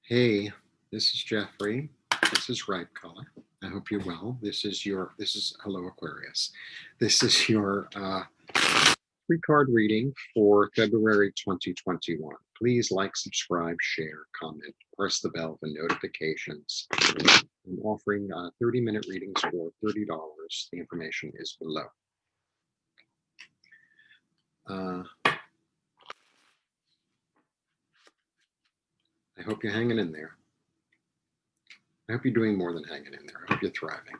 Hey, this is Jeffrey. This is Ripe Color. I hope you're well. Hello Aquarius. This is your three card reading for February 2021. Please like, subscribe, share, comment, press the bell for notifications. I'm offering 30-minute readings for $30. The information is below. I hope you're hanging in there. I hope you're doing more than hanging in there. I hope you're thriving.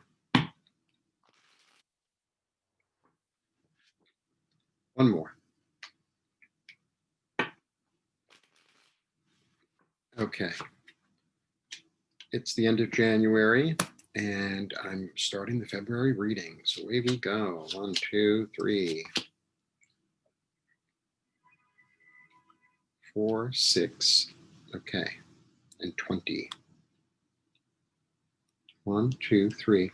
One more. Okay. It's the end of January, and I'm starting the February reading. So away we go. 1, 2, 3, 4, 6. Okay. And 20. 1, 2, 3.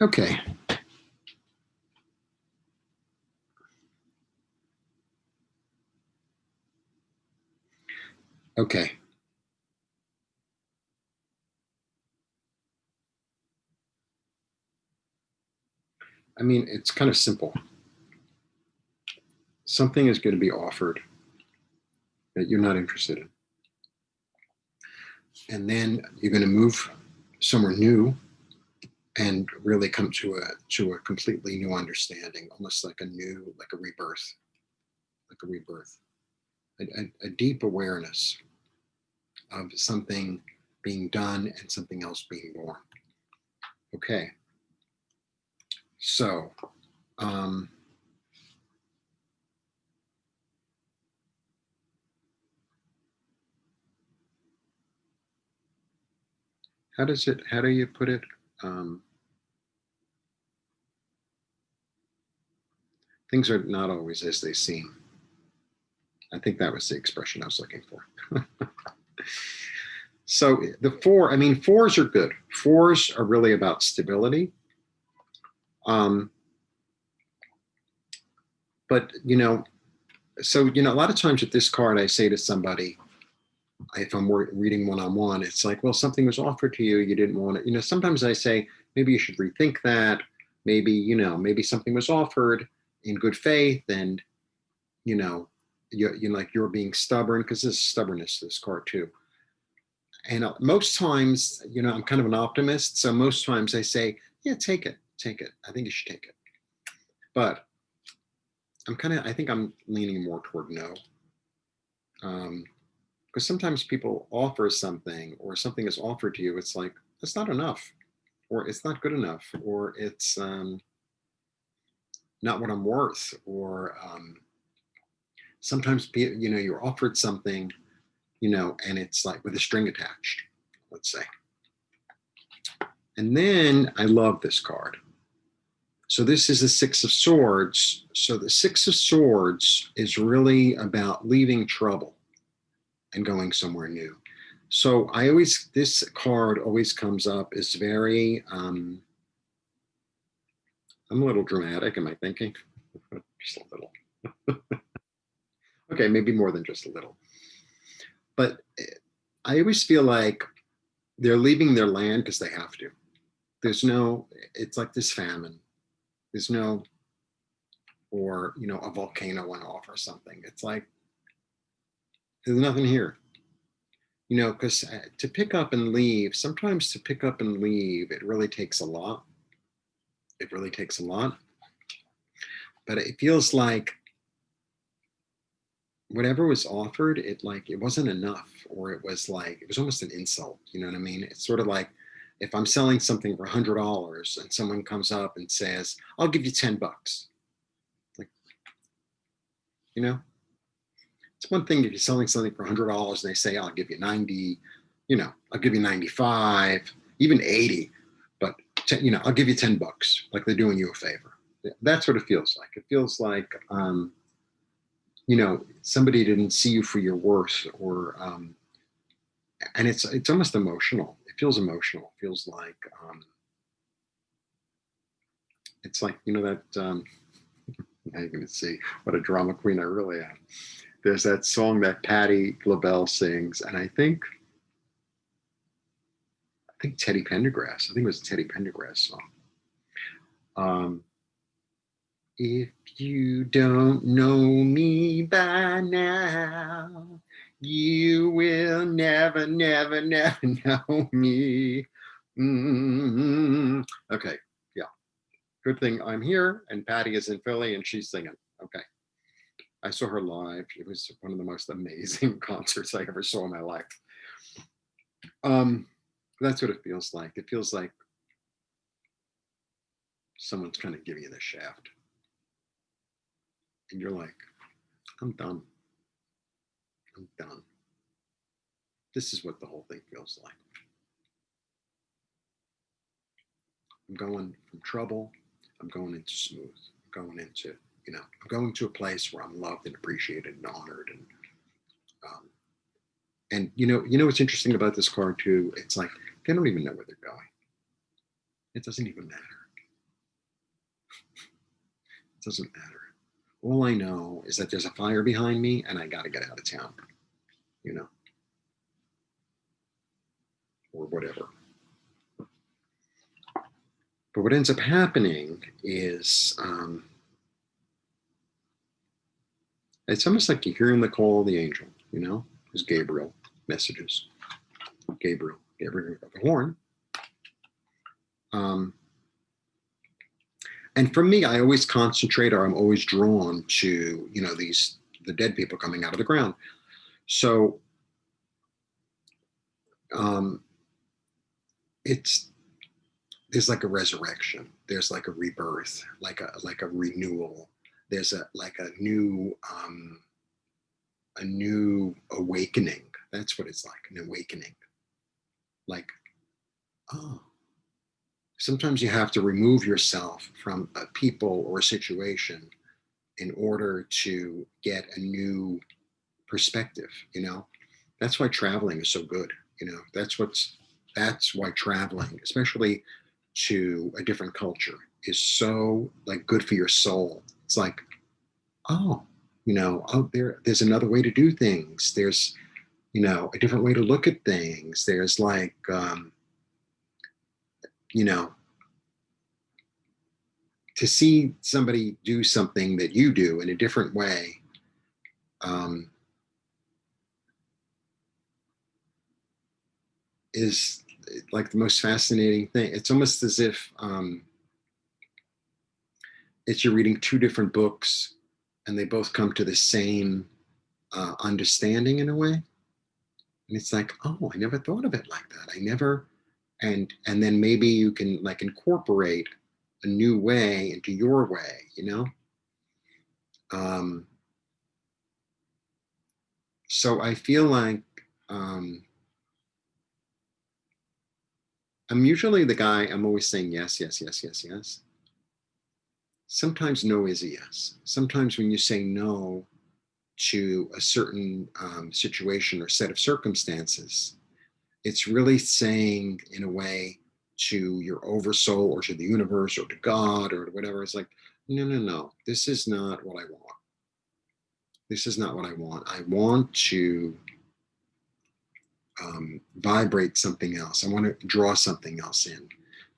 Okay. Okay. I mean, it's kind of simple. Something is going to be offered that you're not interested in. And then you're going to move somewhere new and really come to a completely new understanding, almost like a rebirth, a deep awareness of something being done and something else being born. Okay. So, how do you put it? Things are not always as they seem. I think that was the expression I was looking for. So fours are good. Fours are really about stability. But, a lot of times with this card, I say to somebody, if I'm reading one-on-one, it's like, well, something was offered to you, you didn't want it. Sometimes I say, maybe you should rethink that. Maybe something was offered in good faith, and, you're being stubborn, because there's stubbornness to this card too. And most times, I'm kind of an optimist. So most times I say, yeah, take it. I think you should take it. But I think I'm leaning more toward no. Because sometimes people offer something, or something is offered to you, it's like, that's not enough, or it's not good enough, or it's not what I'm worth, or sometimes, you're offered something, and it's like with a string attached, let's say. And then I love this card. So this is the Six of Swords. So the Six of Swords is really about leaving trouble and going somewhere new. So this card always comes up as very, I'm a little dramatic, am I thinking? Just a little. Okay, maybe more than just a little. But I always feel like they're leaving their land because they have to. It's like this famine. There's no, or, a volcano went off or something. It's like, there's nothing here. Because to pick up and leave, sometimes to pick up and leave, it really takes a lot. It really takes a lot. But it feels like whatever was offered, it wasn't enough, or it was almost an insult. You know what I mean? It's sort of like, if I'm selling something for $100 and someone comes up and says, I'll give you $10. Like, it's one thing if you're selling something for $100 and they say, I'll give you 90, I'll give you 95, even 80, but I'll give you $10, like they're doing you a favor. That's what it feels like. It feels like, somebody didn't see you for your worth, or, and it's almost emotional. It feels emotional. It feels like, it's like, that, Now you're going to see what a drama queen I really am. There's that song that Patti LaBelle sings, and I think Teddy Pendergrass. I think it was a Teddy Pendergrass song. Um, if you don't know me by now, you will never, never, never know me. Okay, yeah. Good thing I'm here, and Patty is in Philly, and she's singing. Okay. I saw her live. It was one of the most amazing concerts I ever saw in my life. Um, that's what it feels like. It feels like someone's kind of giving you the shaft, and you're like, I'm done. I'm done. This is what the whole thing feels like. I'm going from trouble. I'm going into smooth. I'm going into, I'm going to a place where I'm loved and appreciated and honored. Um, and what's interesting about this card too? It's like they don't even know where they're going. It doesn't even matter. It doesn't matter. All I know is that there's a fire behind me and I got to get out of town, you know, or whatever. But what ends up happening is it's almost like you're hearing the call of the angel, there's Gabriel messages. Gabriel got the horn. And for me, I always concentrate, or I'm always drawn to, the dead people coming out of the ground. So it's there's like a resurrection, there's like a rebirth, like a renewal. There's a new awakening. That's what it's like, an awakening. Like, oh, sometimes you have to remove yourself from a people or a situation in order to get a new perspective. That's why traveling is so good. That's why traveling, especially to a different culture, is so like good for your soul. It's like, oh, there's another way to do things. There's a different way to look at things. There's like you know to see somebody do something that you do in a different way. um, is like the most fascinating thing. It's almost as if it's you're reading two different books and they both come to the same understanding in a way. And it's like, oh, I never thought of it like that. I never, and then maybe you can like incorporate a new way into your way. Um, so I feel like um, I'm usually the guy, I'm always saying yes, yes, yes, yes, yes. Sometimes no is a yes. Sometimes when you say no to a certain situation or set of circumstances, it's really saying in a way to your oversoul or to the universe or to God or whatever. It's like, no, no, no, this is not what I want. This is not what I want. I want to vibrate something else. I want to draw something else in,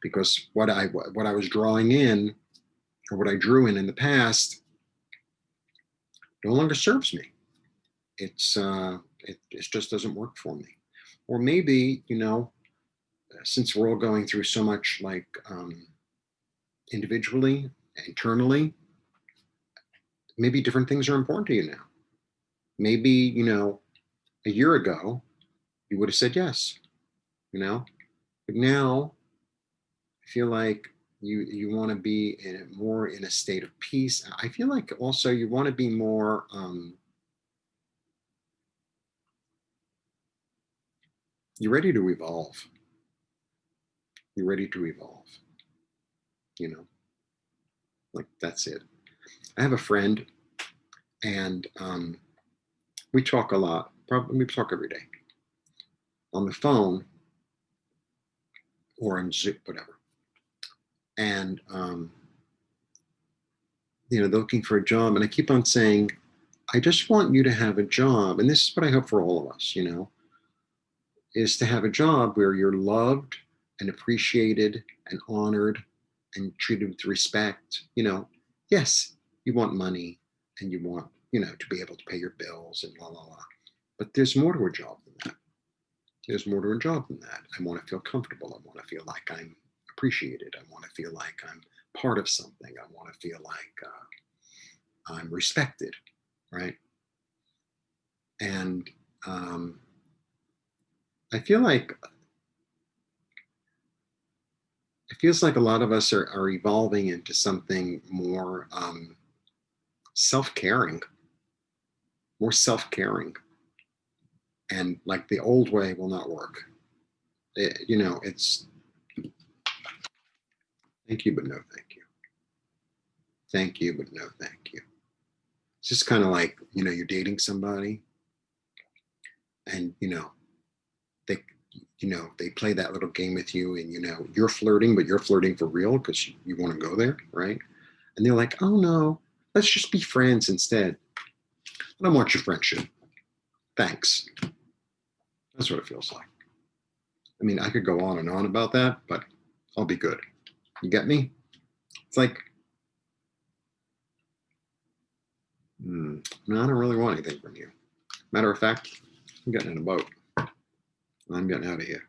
because what I was drawing in, or what I drew in the past, no longer serves me. It just doesn't work for me. Or maybe, since we're all going through so much, like individually, internally, maybe different things are important to you now. Maybe, a year ago, you would have said yes, but now I feel like you want to be more in a state of peace. I feel like also you want to be more, you're ready to evolve. You're ready to evolve, you know, like that's it. I have a friend, and we talk a lot. Probably we talk every day on the phone or on Zoom, whatever. And they're looking for a job. And I keep on saying, I just want you to have a job. And this is what I hope for all of us, is to have a job where you're loved and appreciated and honored and treated with respect. Yes, you want money and you want, to be able to pay your bills and la la la. But there's more to a job than that. There's more to a job than that. I want to feel comfortable. I want to feel like I'm appreciated. I want to feel like I'm part of something. I want to feel like I'm respected, right? And I feel like it feels like a lot of us are evolving into something more self-caring, more self-caring. And like the old way will not work. It's thank you, but no thank you. Thank you, but no thank you. It's just kind of like, you're dating somebody and, they, they play that little game with you and, you're flirting, but you're flirting for real because you want to go there, right? And they're like, oh no, let's just be friends instead. I don't want your friendship. Thanks. That's what it feels like. I mean, I could go on and on about that, but I'll be good. You get me? It's like, no, I don't really want anything from you. Matter of fact, I'm getting in a boat. I'm getting out of here.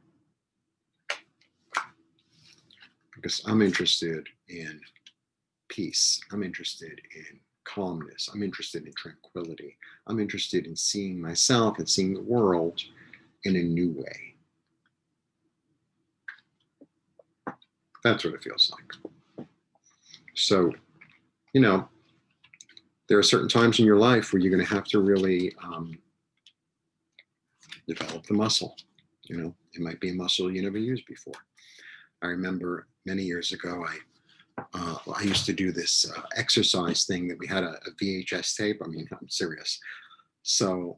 Because I'm interested in peace. I'm interested in calmness. I'm interested in tranquility. I'm interested in seeing myself and seeing the world in a new way. That's what it feels like. So, there are certain times in your life where you're going to have to really develop the muscle. It might be a muscle you never used before. I remember many years ago, I used to do this exercise thing that we had a VHS tape. I mean, I'm serious. So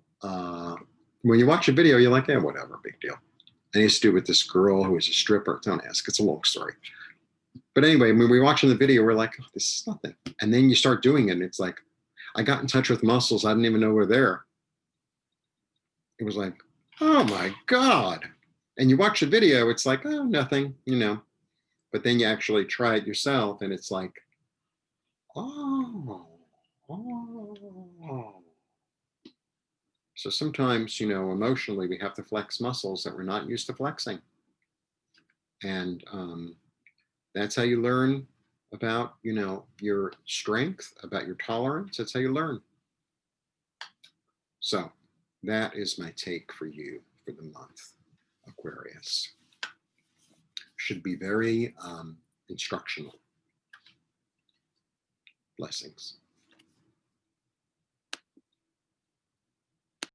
when you watch a video, you're like, yeah, whatever, big deal. And I used to do it with this girl who was a stripper. Don't ask, it's a long story. But anyway, when we were watching the video, we're like, oh, this is nothing. And then you start doing it, and it's like, I got in touch with muscles I didn't even know were there. It was like, oh my God. And you watch the video, it's like, oh, nothing, But then you actually try it yourself, and it's like, oh. So sometimes, emotionally, we have to flex muscles that we're not used to flexing. And that's how you learn about, your strength, about your tolerance. That's how you learn. So that is my take for you for the month, Aquarius. Should be very instructional. Blessings.